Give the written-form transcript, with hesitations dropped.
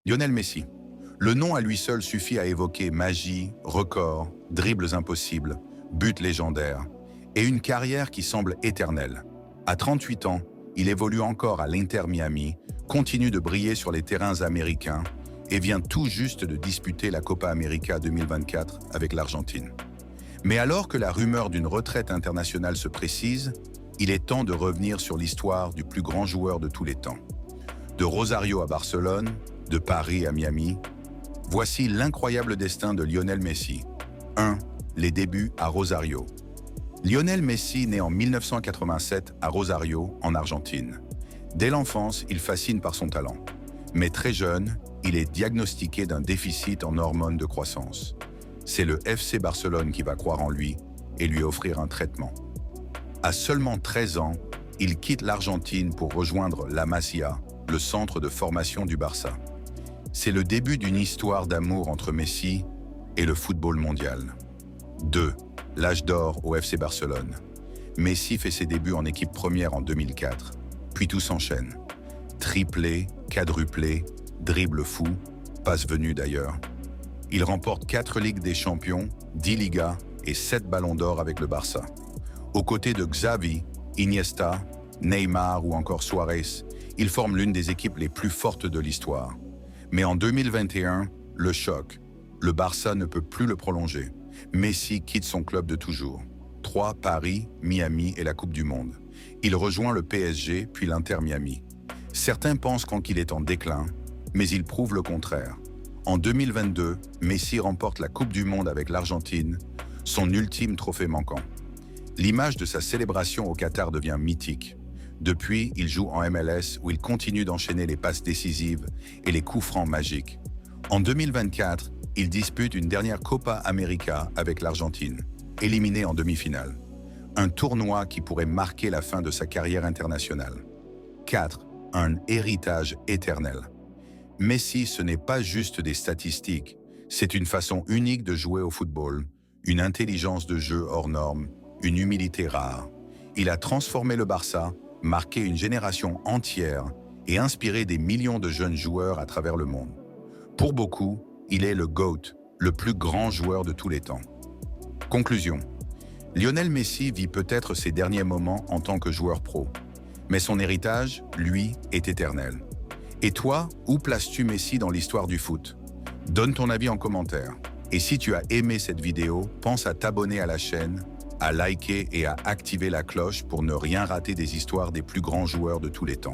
Lionel Messi. Le nom à lui seul suffit à évoquer magie, records, dribbles impossibles, buts légendaires et une carrière qui semble éternelle. À 38 ans, il évolue encore à l'Inter Miami, continue de briller sur les terrains américains et vient tout juste de disputer la Copa América 2024 avec l'Argentine. Mais alors que la rumeur d'une retraite internationale se précise, il est temps de revenir sur l'histoire du plus grand joueur de tous les temps. De Rosario à Barcelone, de Paris à Miami, voici l'incroyable destin de Lionel Messi. 1. Les débuts à Rosario. Lionel Messi naît en 1987 à Rosario, en Argentine. Dès l'enfance, il fascine par son talent. Mais très jeune, il est diagnostiqué d'un déficit en hormones de croissance. C'est le FC Barcelone qui va croire en lui et lui offrir un traitement. À seulement 13 ans, il quitte l'Argentine pour rejoindre la Masia, le centre de formation du Barça. C'est le début d'une histoire d'amour entre Messi et le football mondial. 2. L'âge d'or au FC Barcelone. Messi fait ses débuts en équipe première en 2004, puis tout s'enchaîne. Triplé, quadruplé, dribble fou, passe venue d'ailleurs. Il remporte 4 Ligues des Champions, 10 Ligas et 7 Ballons d'Or avec le Barça. Aux côtés de Xavi, Iniesta, Neymar ou encore Suarez, il forme l'une des équipes les plus fortes de l'histoire. Mais en 2021, le choc. Le Barça ne peut plus le prolonger. Messi quitte son club de toujours. 3. Paris, Miami et la Coupe du Monde. Il rejoint le PSG puis l'Inter Miami. Certains pensent qu'il est en déclin, mais il prouve le contraire. En 2022, Messi remporte la Coupe du Monde avec l'Argentine, son ultime trophée manquant. L'image de sa célébration au Qatar devient mythique. Depuis, il joue en MLS où il continue d'enchaîner les passes décisives et les coups francs magiques. En 2024, il dispute une dernière Copa América avec l'Argentine, éliminé en demi-finale. Un tournoi qui pourrait marquer la fin de sa carrière internationale. 4. Un héritage éternel. Messi, ce n'est pas juste des statistiques, c'est une façon unique de jouer au football, une intelligence de jeu hors norme, une humilité rare. Il a transformé le Barça, marqué une génération entière et inspiré des millions de jeunes joueurs à travers le monde. Pour beaucoup, il est le GOAT, le plus grand joueur de tous les temps. Conclusion. Lionel Messi vit peut-être ses derniers moments en tant que joueur pro, mais son héritage, lui, est éternel. Et toi, où places-tu Messi dans l'histoire du foot? Donne ton avis en commentaire. Et si tu as aimé cette vidéo, pense à t'abonner à la chaîne, à liker et à activer la cloche pour ne rien rater des histoires des plus grands joueurs de tous les temps.